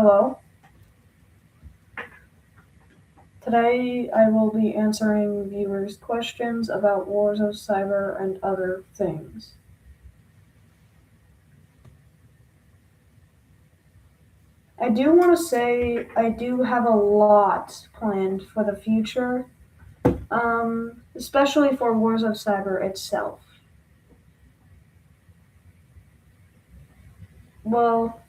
Hello. Today I will be answering viewers' questions about Wars of Cyber and other things. I do want to say I do have a lot planned for the future, especially for Wars of Cyber itself. Well,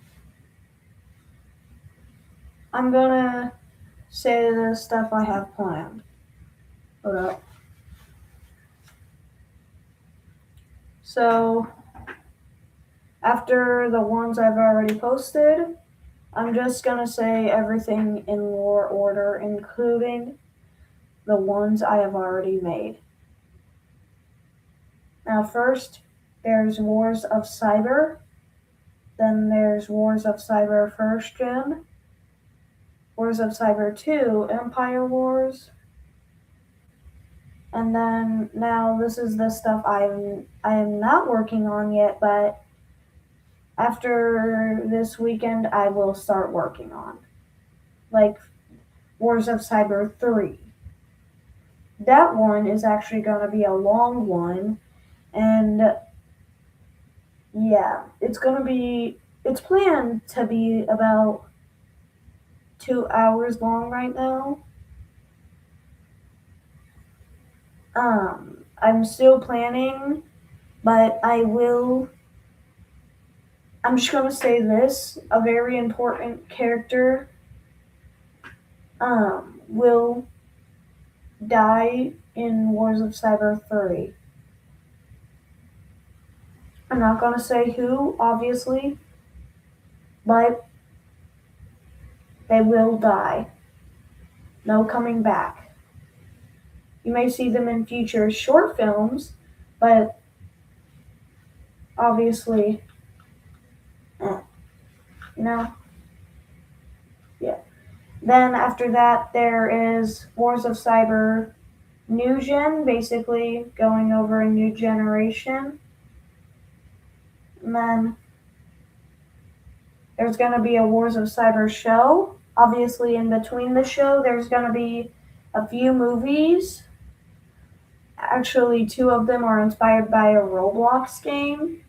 I'm gonna say the stuff I have planned. Hold up. So, after the ones I've already posted, I'm just gonna say everything in lore order, including the ones I have already made. Now, first, there's Wars of Cyber, then there's Wars of Cyber First Gen, Wars of Cyber 2, Empire Wars, and then now this is the stuff I am not working on yet, but after this weekend I will start working on, like Wars of Cyber 3. That one is actually going to be a long one, and yeah, it's planned to be about 2 hours long right now. I'm still planning, but I'm just gonna say this: a very important character will die in Wars of Cyber 3. I'm not gonna say who, obviously, but they will die. No coming back. You may see them in future short films, but obviously, eh, you know, yeah. Then after that, there is Wars of Cyber New Gen, basically going over a new generation. And then there's going to be a Wars of Cyber show. Obviously, in between the show, there's going to be a few movies. Actually, two of them are inspired by a Roblox game.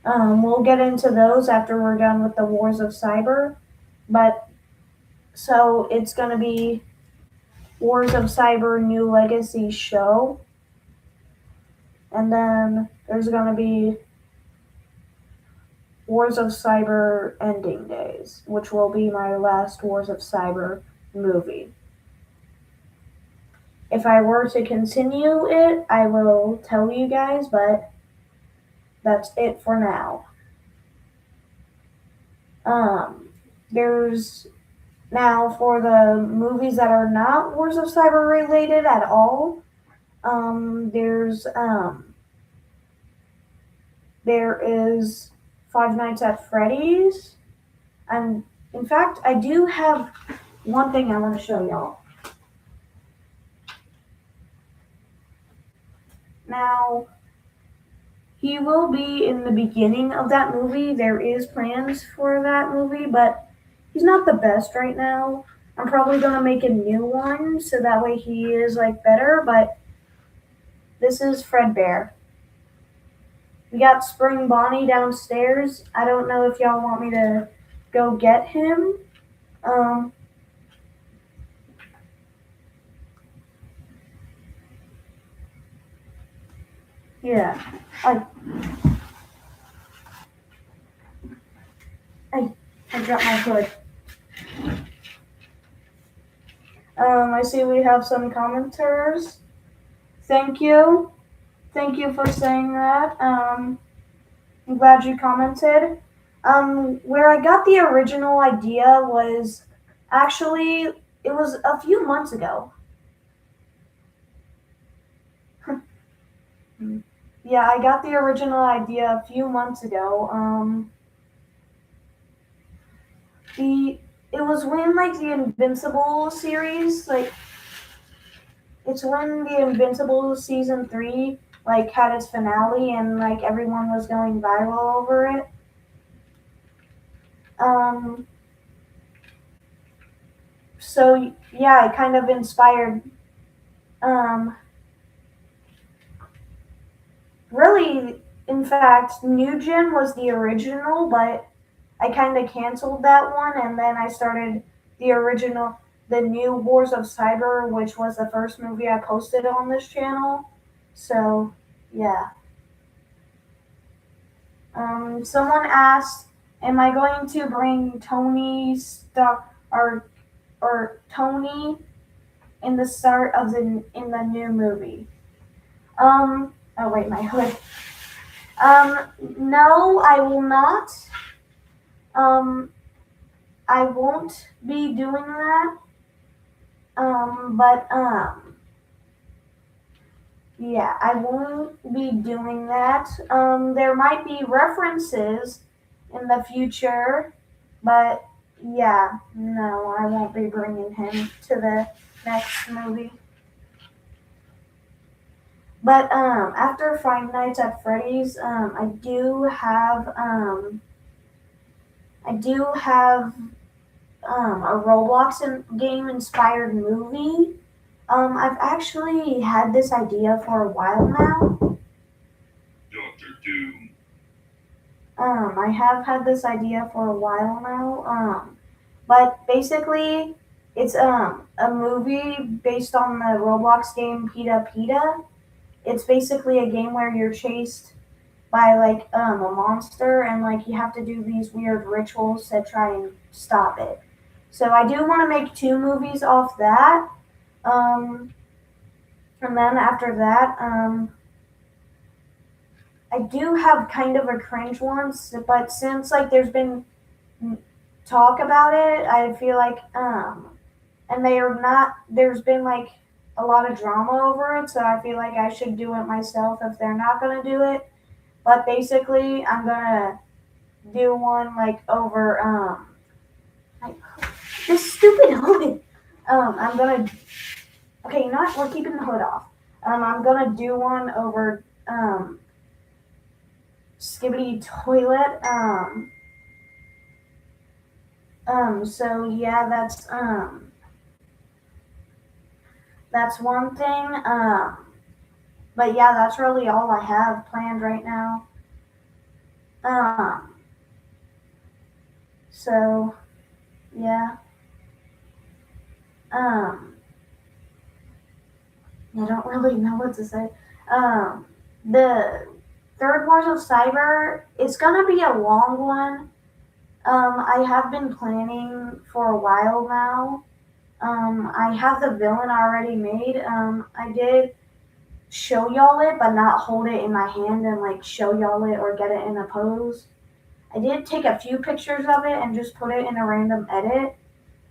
We'll get into those after we're done with the Wars of Cyber. But so it's going to be Wars of Cyber New Legacy show. And then there's going to be Wars of Cyber Ending Days, which will be my last Wars of Cyber movie. If I were to continue it, I will tell you guys, but that's it for now. There's now for the movies that are not Wars of Cyber related at all. There is Five Nights at Freddy's, and in fact, I do have one thing I want to show y'all. Now, he will be in the beginning of that movie. There is plans for that movie, but he's not the best right now. I'm probably gonna make a new one so that way he is like better, but this is Fredbear. We got Spring Bonnie downstairs. I don't know if y'all want me to go get him. Um yeah. I I I dropped my hood. I see we have some commenters. Thank you. Thank you for saying that. I'm glad you commented. Where I got the original idea was actually it was a few months ago. Yeah, I got the original idea a few months ago. The it was when like the Invincible series, like it's when the Invincible season 3 like had its finale and like everyone was going viral over it. Um, so yeah, it kind of inspired. Um, really, in fact, Nugent was the original, but I kind of canceled that one, and then I started the original, the new Wars of Cyber, which was the first movie I posted on this channel. So yeah. Someone asked, "Am I going to bring Tony Stark or Tony in the start of the new movie?" Oh wait, my hood. No, I will not. Um, I won't be doing that. But yeah, I won't be doing that. There might be references in the future, but yeah, no, I won't be bringing him to the next movie. But after Five Nights at Freddy's, I do have a game inspired movie. I've actually had this idea for a while now. Doctor Doom. I have had this idea for a while now. But basically, it's a movie based on the Roblox game Pita Pita. It's basically a game where you're chased by like a monster and like you have to do these weird rituals to try and stop it. So I do want to make two movies off that. Um, and then after that, I do have kind of a cringe one, but since like there's been talk about it, I feel like and they are not. There's been like a lot of drama over it, so I feel like I should do it myself if they're not gonna do it. But basically, I'm gonna do one like over like, this stupid hood. I'm gonna. Okay, you know what? We're keeping the hood off. I'm gonna do one over Skibidi Toilet. So yeah, that's one thing. But yeah, that's really all I have planned right now. Um, so yeah. Um, I don't really know what to say. The third Wars of Cyber, it's gonna be a long one. I have been planning for a while now. I have the villain already made. I did show y'all it, but not hold it in my hand and like show y'all it or get it in a pose. I did take a few pictures of it and just put it in a random edit,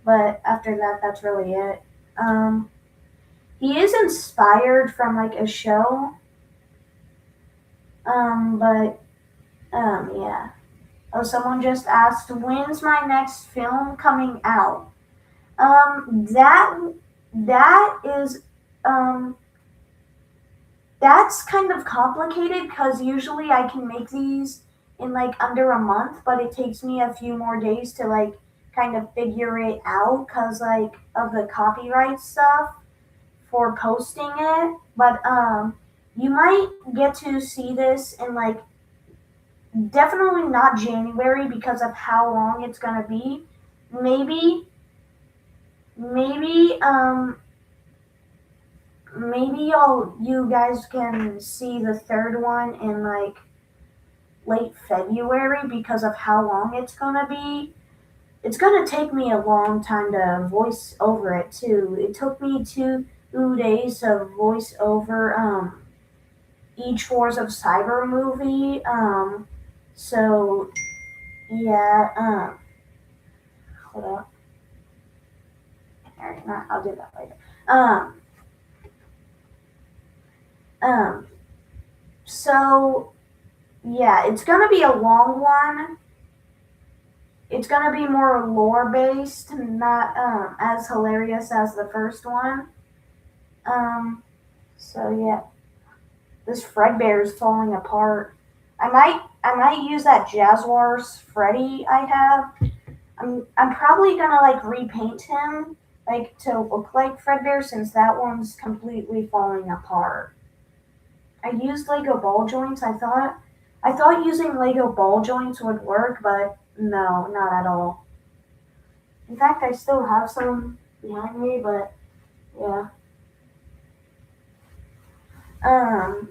but after that, that's really it. Um, he is inspired from like a show, but yeah. Oh, someone just asked, when's my next film coming out? That is um that's kind of complicated because usually I can make these in like under a month, but it takes me a few more days to like kind of figure it out because like of the copyright stuff for posting it. But you might get to see this in like definitely not January because of how long it's gonna be. Maybe maybe maybe you guys can see the third one in like late February because of how long it's gonna be. It's gonna take me a long time to voice over it too. It took me 2 days to voice over each Wars of Cyber movie. So yeah. Hold up. Alright, I'll do that later. Um. Um. So yeah, it's gonna be a long one. It's gonna be more lore based, not as hilarious as the first one. Um, so yeah, this Fredbear is falling apart. I might use that Jazzwares Freddy I have I'm probably gonna like repaint him like to look like Fredbear since that one's completely falling apart. I used Lego ball joints. I thought using Lego ball joints would work, but no, not at all. In fact, I still have some behind me, but yeah. Um.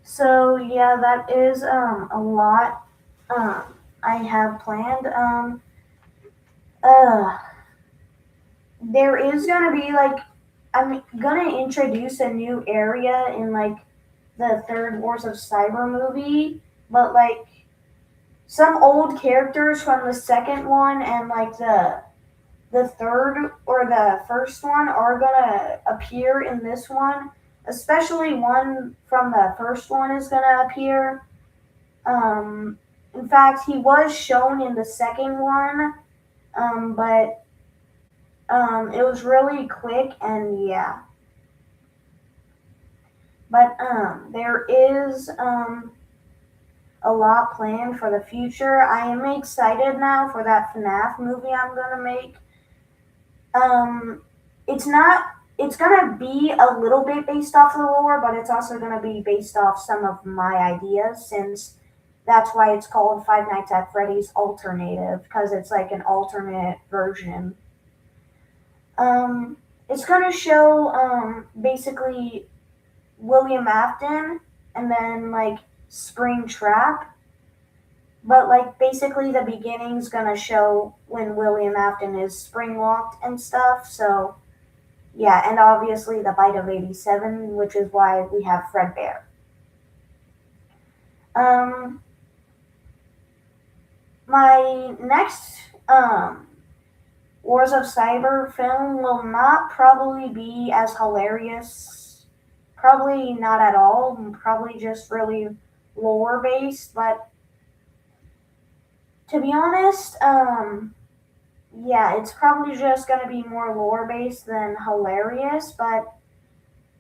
So yeah, that is a lot. Um. I have planned. Uh. There is gonna be like I'm gonna introduce a new area in like the third Wars of Cyber movie, but like some old characters from the second one and like the third or the first one are gonna appear in this one. Especially one from the first one is gonna appear. Um, in fact, he was shown in the second one, but it was really quick and yeah. But there is a lot planned for the future. I am excited now for that FNAF movie I'm gonna make. Um, it's not. It's gonna be a little bit based off the lore, but it's also gonna be based off some of my ideas, since that's why it's called Five Nights at Freddy's Alternative, because it's like an alternate version. Um, it's gonna show basically William Afton and then like Springtrap, but like basically the beginning's gonna show when William Afton is spring locked and stuff. So yeah, and obviously the bite of 87, which is why we have Fredbear. Um, my next Wars of Cyber film will not probably be as hilarious. Probably not at all. Probably just really lore based. But to be honest, yeah, it's probably just gonna be more lore based than hilarious. But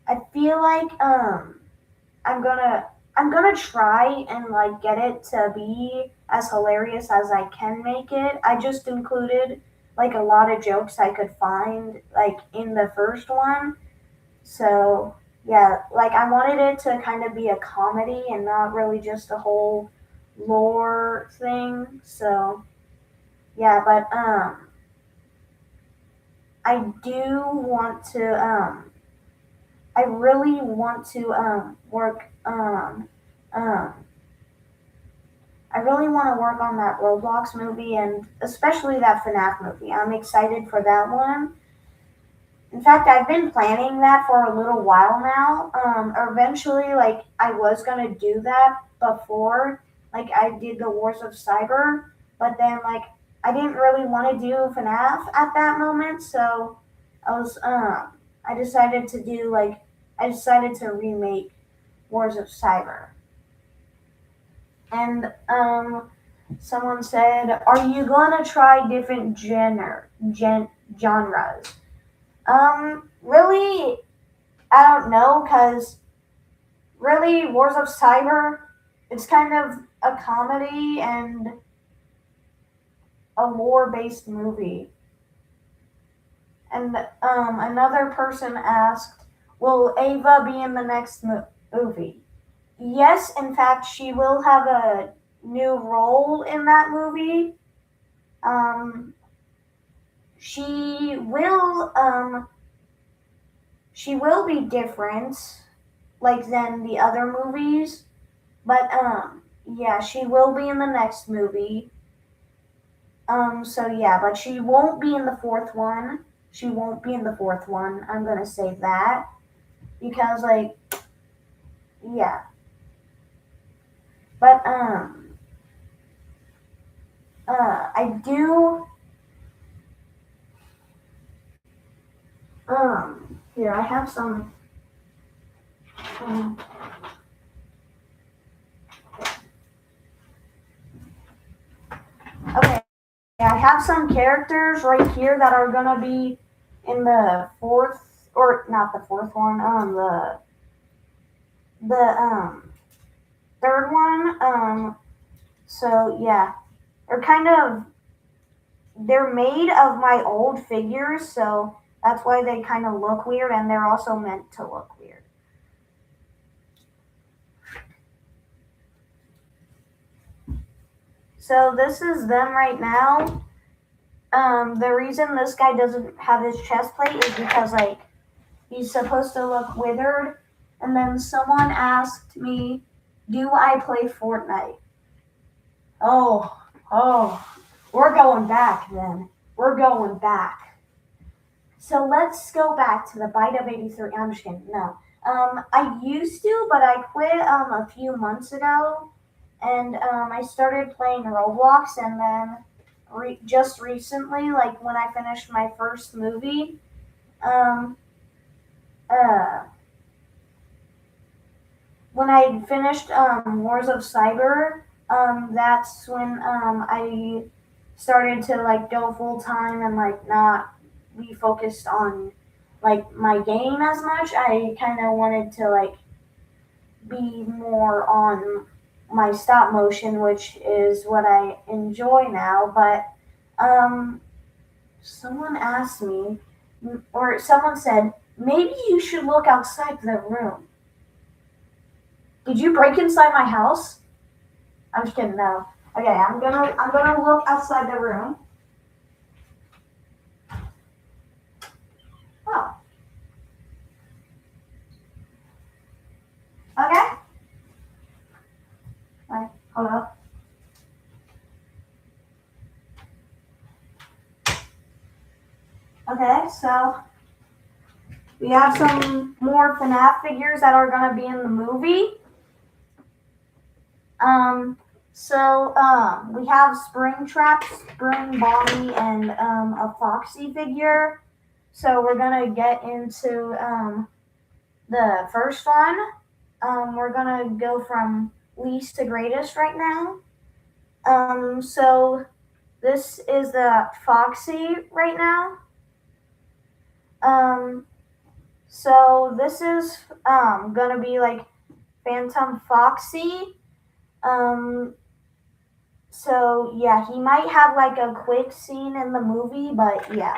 I feel like I'm gonna I'm gonna try and like get it to be as hilarious as I can make it. I just included like a lot of jokes I could find like in the first one. So yeah, like I wanted it to kind of be a comedy and not really just a whole lore thing. So yeah, but I do want to I really want to work um I really want to work on that Roblox movie and especially that FNAF movie. I'm excited for that one. In fact, I've been planning that for a little while now. Eventually, like I was gonna do that before, like I did the Wars of Cyber, but then like I didn't really want to do FNAF at that moment, so I was I decided to do like I decided to remake Wars of Cyber. And someone said, "Are you gonna try different genres?" Really, I don't know, cause really, Wars of Cyber, it's kind of a comedy and a lore-based movie. And another person asked, "Will Ava be in the next movie?" Yes, in fact, she will have a new role in that movie. Um, she will she will be different, like than the other movies, but yeah, she will be in the next movie. So yeah, but she won't be in the fourth one. She won't be in the fourth one. I'm gonna say that because like yeah, but I do here I have some um okay, I have some characters right here that are gonna be in the fourth or not the fourth one, the third one. So yeah, they're kind of they're made of my old figures, so that's why they kind of look weird, and they're also meant to look weird. So this is them right now. The reason this guy doesn't have his chest plate is because like he's supposed to look withered. And then someone asked me, "Do I play Fortnite?" Oh, oh, we're going back then. We're going back. So let's go back to the Bite of 83. I'm just kidding. No. I used to, but I quit a few months ago, and I started playing Roblox, and then just recently, like when I finished my first movie, um, uh, when I finished Wars of Cyber, that's when I started to like go full time and like not be focused on like my game as much. I kind of wanted to like be more on my stop motion, which is what I enjoy now. But um, someone asked me, or someone said, maybe you should look outside the room. Did you break inside my house? I'm just kidding. No. Okay, I'm gonna look outside the room. Oh, okay. Right, hold up. Okay, so we have some more FNAF figures that are gonna be in the movie. Um, we have Springtrap, Spring Bonnie, and a Foxy figure. So we're gonna get into the first one. We're gonna go from least to greatest right now. So this is the Foxy right now. Um, so this is gonna be like Phantom Foxy. Um, so yeah, he might have like a quick scene in the movie, but yeah.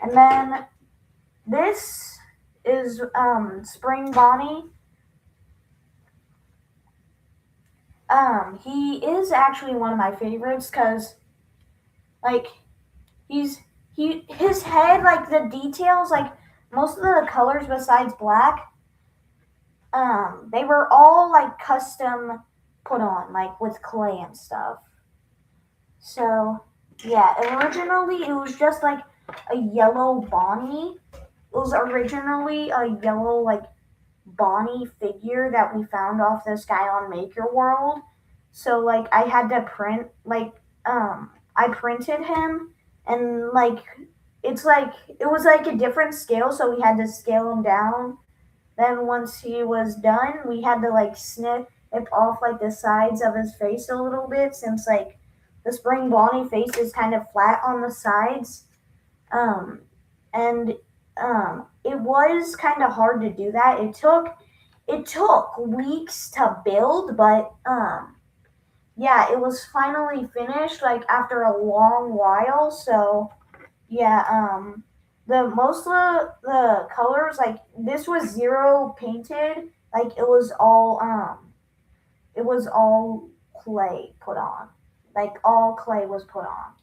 And then this is Spring Bonnie. He is actually one of my favorites because like his head, like the details, like most of the colors besides black, they were all like custom put on, like with clay and stuff. So yeah, originally it was just like a yellow Bonnie. It was originally a yellow like Bonnie figure that we found off this guy on Maker World. So like I had to print like I printed him, and like it's like it was like a different scale, so we had to scale him down. Then once he was done, we had to like snip off like the sides of his face a little bit, since like the Spring Bonnie face is kind of flat on the sides. Um, and it was kind of hard to do that. It took weeks to build, but yeah, it was finally finished like after a long while. So yeah, the most of the colors, like this was zero painted, like it was all clay put on, like all clay was put on.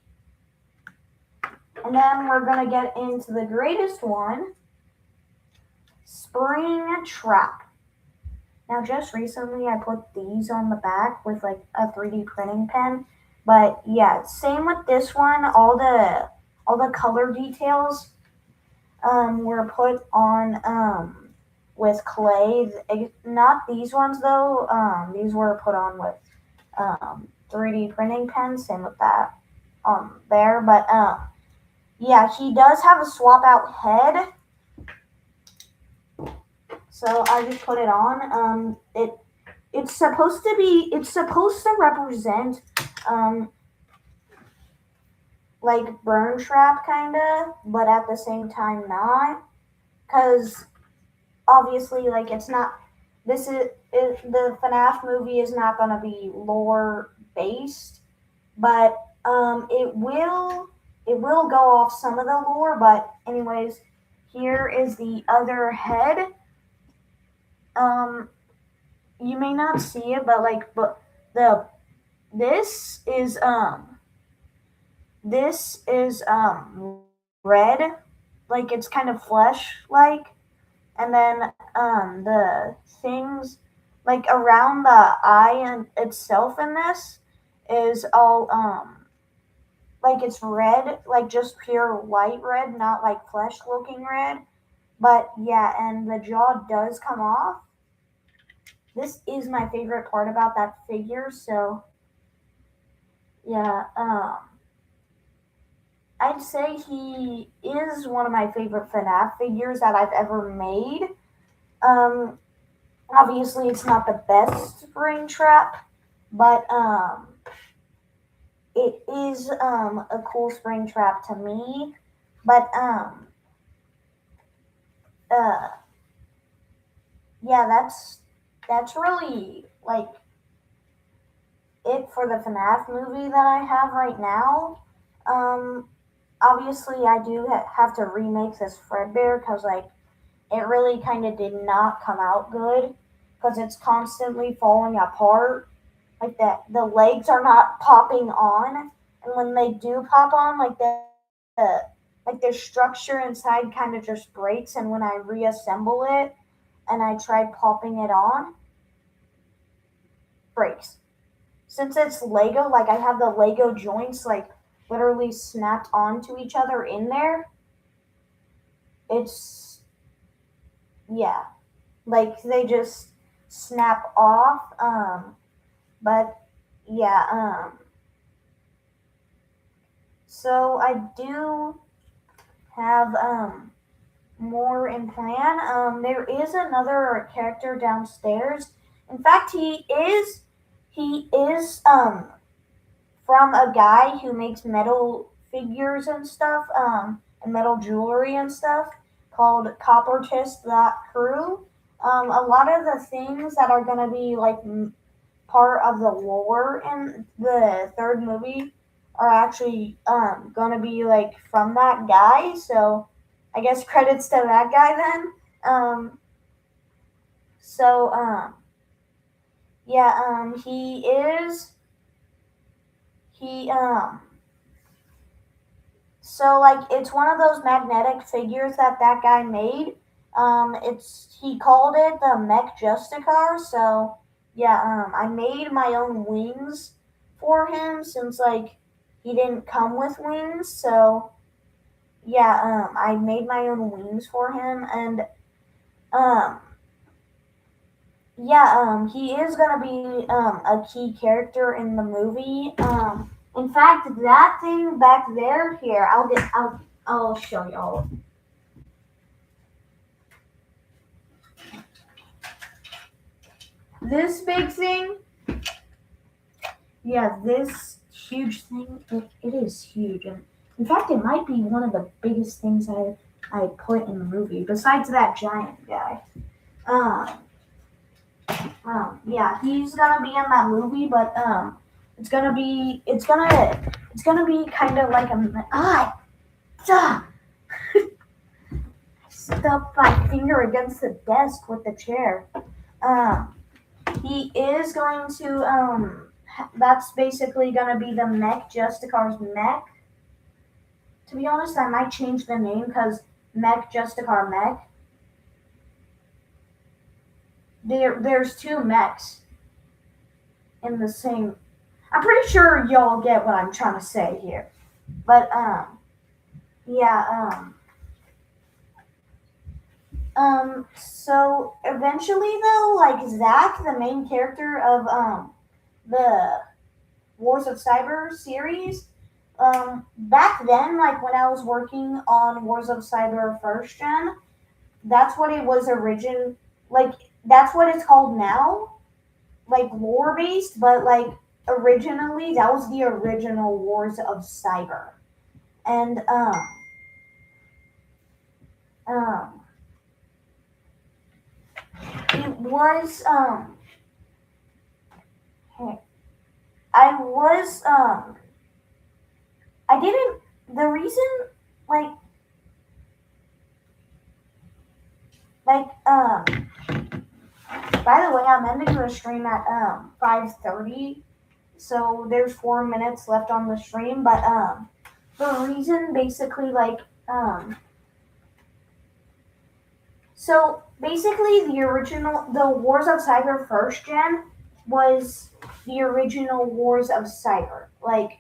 And then we're gonna get into the greatest one, Spring Trap. Now, just recently, I put these on the back with like a 3D printing pen. But yeah, same with this one. All the color details were put on with clay. Not these ones though. These were put on with 3D printing pens. Same with that there. But yeah, he does have a swap out head. So I just put it on. It's supposed to represent um like Burn Trap kinda, but at the same time not, because obviously like it's not. The FNAF movie is not gonna be lore based, but it will. it will go off some of the lore, but anyways, here is the other head. Um, you may not see it, but the this is red, like it's kind of flesh like, and then the things like around the eye and itself in this is all like it's red, like just pure white red, not like flesh looking red. But yeah, and the jaw does come off. This is my favorite part about that figure. So yeah, I'd say he is one of my favorite FNAF figures that I've ever made. Um, Obviously, it's not the best spring trap, but it is a cool spring trap to me. But uh, yeah, that's really like it for the FNAF movie that I have right now. Um, Obviously, I do have to remake this Fredbear because like it really kind of did not come out good because it's constantly falling apart. Like that, the legs are not popping on, and when they do pop on, like the structure inside kind of just breaks. And when I reassemble it and I try popping it on, breaks. Since it's Lego, like I have the Lego joints like literally snapped onto each other in there. It's yeah, like they just snap off. But yeah, so I do have more in plan. There is another character downstairs. In fact, he is from a guy who makes metal figures and stuff, and metal jewelry and stuff called Coppertist That Crew. A lot of the things that are gonna be like part of the lore in the third movie are actually gonna be like from that guy. So I guess credits to that guy then. Um, so yeah, he so like it's one of those magnetic figures that that guy made. It's he called it the Mech Justicar. So yeah, I made my own wings for him since like he didn't come with wings. So yeah, I made my own wings for him, and um, yeah, he is gonna be a key character in the movie. In fact, that thing back there, here, I'll show y'all. This big thing, yeah, this huge thing, it is huge, and in fact, it might be one of the biggest things I put in the movie, besides that giant guy. Um, yeah, he's gonna be in that movie, but it's gonna be kind of like duh, stuck my finger against the desk with the chair. Um, he is going to that's basically gonna be the Mech Justicar's mech. To be honest, I might change the name because Mech Justicar Mech. There's two mechs in the same. I'm pretty sure y'all get what I'm trying to say here. But yeah, so eventually though, like Zach, the main character of the Wars of Cyber series, back then, like when I was working on Wars of Cyber first gen, that's what it was like that's what it's called now, like lore based, but like originally that was the original Wars of Cyber. And um it was I was I didn't the reason, like, like, by the way, I'm ending the stream at 5:30, so there's 4 minutes left on the stream. But the reason basically so basically the Wars of Cyber first gen was the original Wars of Cyber. Like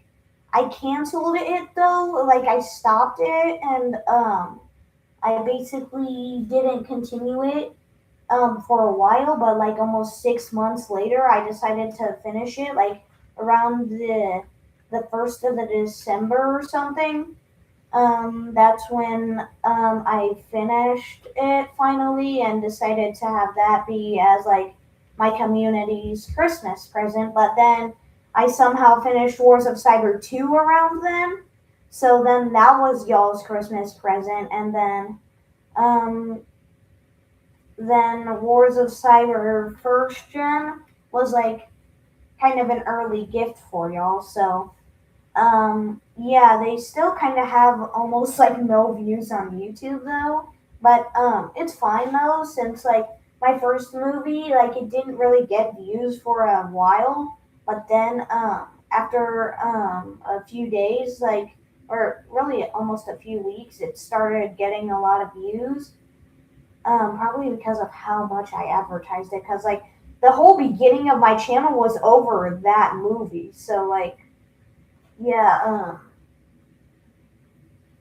I canceled it though, like I stopped it and I basically didn't continue it for a while, but like almost 6 months later, I decided to finish it, like around the first of the December or something. That's when I finished it finally and decided to have that be as like my community's Christmas present. But then I somehow finished Wars of Cyber 2 around then. So then that was y'all's Christmas present, and um, then Wars of Cyber first gen was like kind of an early gift for y'all. So yeah, they still kind of have almost like no views on YouTube though, but it's fine though since like my first movie like it didn't really get views for a while, but then after a few days like or really almost a few weeks it started getting a lot of views. Probably because of how much I advertised it, because like the whole beginning of my channel was over that movie, so like yeah,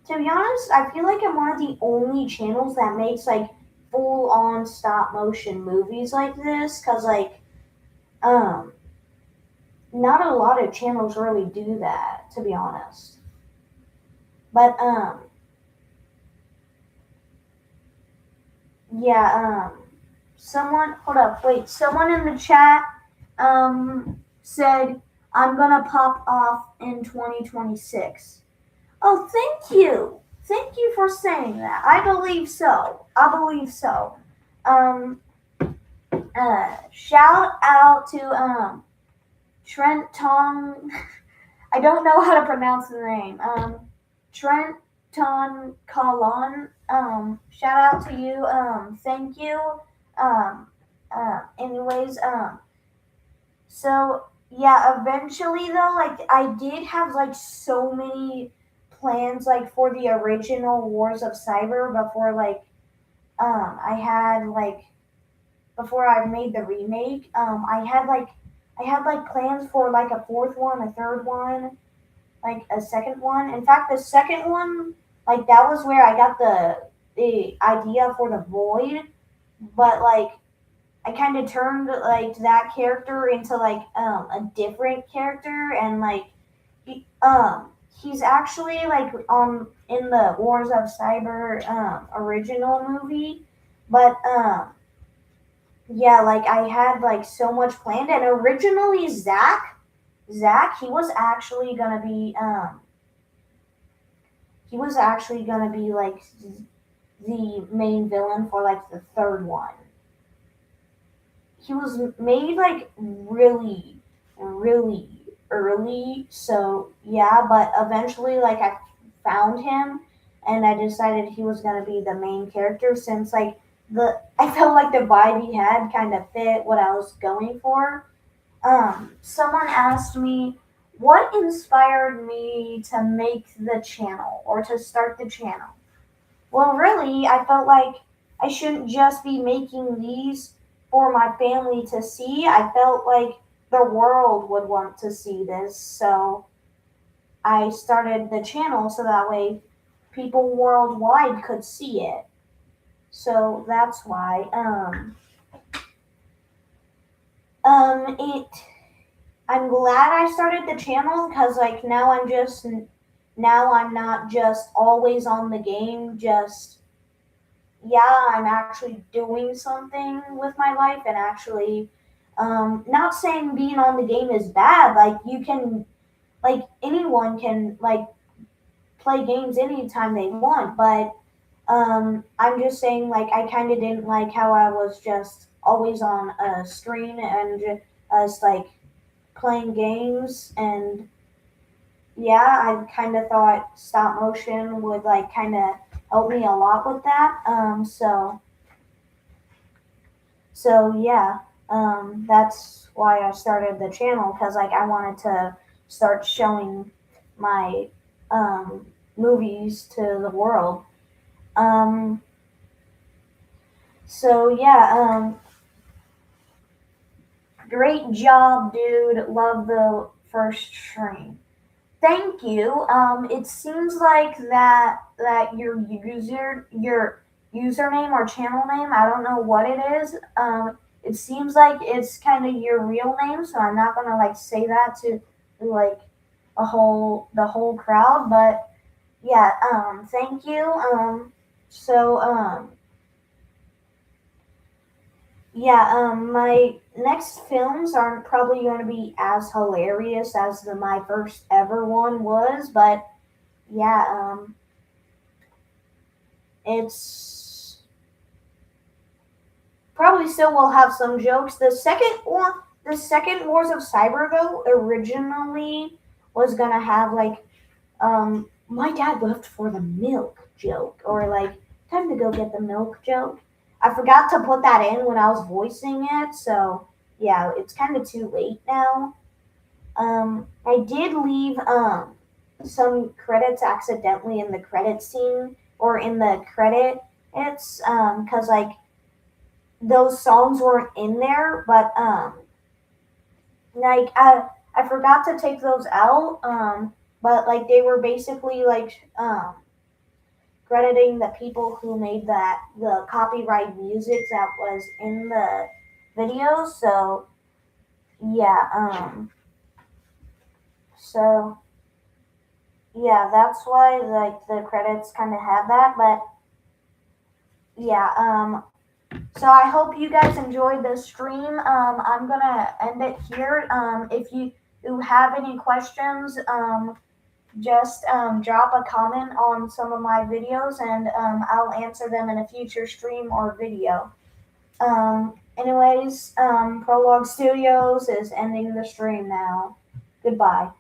to be honest, I feel like I'm one of the only channels that makes like full on stop motion movies like this because like um not a lot of channels really do that to be honest. But yeah, someone hold up, wait, someone in the chat said I'm gonna pop off in 2026. Oh, thank you. Thank you for saying that. I believe so. I believe so. Um, shout out to Trent Tong. I don't know how to pronounce the name. Trent Ton Kalon. Shout out to you. Thank you. Um, anyways, so yeah, eventually though, like I did have like so many plans like for the original Wars of Cyber before like I had like before I made the remake. I had like plans for like a fourth one, a third one, like a second one. In fact, the second one, like that was where I got the idea for the Void, but like I kind of turned like that character into like a different character, and like he, he's actually like on in the Wars of Cyber original movie, but yeah, like I had like so much planned, and originally Zach he was actually gonna be like the main villain for like the third one. He was made like really early, so yeah, but eventually like I found him and I decided he was going to be the main character since like the I felt like the vibe he had kind of fit what I was going for. Someone asked me what inspired me to make the channel or to start the channel. Well, really, I felt like I shouldn't just be making these for my family to see. I felt like the world would want to see this. So I started the channel so that way people worldwide could see it. So that's why. It. I'm glad I started the channel because like now I'm not just always on the game, just yeah, I'm actually doing something with my life and actually not saying being on the game is bad. Like you can like anyone can like play games anytime they want, but I'm just saying like I kind of didn't like how I was just always on a screen and us like playing games and yeah, I kind of thought stop motion would like kind of help me a lot with that. So yeah, that's why I started the channel because like I wanted to start showing my movies to the world. Um, so yeah, great job, dude. Love the first stream. Thank you. It seems like that your username or channel name, I don't know what it is. It seems like it's kind of your real name, so I'm not gonna like say that to like the whole crowd. But yeah, thank you. So yeah, my next films aren't probably going to be as hilarious as my first ever one was, but yeah, it's probably still will have some jokes. The second Wars of Cyber though originally was gonna have like my dad left for the milk joke or like time to go get the milk joke. I forgot to put that in when I was voicing it, so yeah, it's kind of too late now. I did leave some credits accidentally in the credit scene or in the credit. It's because like those songs weren't in there, but like I forgot to take those out. But like they were basically like crediting the people who made the copyright music that was in the video. So yeah, so yeah, that's why like the credits kind of had that. But yeah, so I hope you guys enjoyed the stream. I'm gonna end it here. If you have any questions, just drop a comment on some of my videos, and I'll answer them in a future stream or video. Anyways, Prologue Studios is ending the stream now. Goodbye.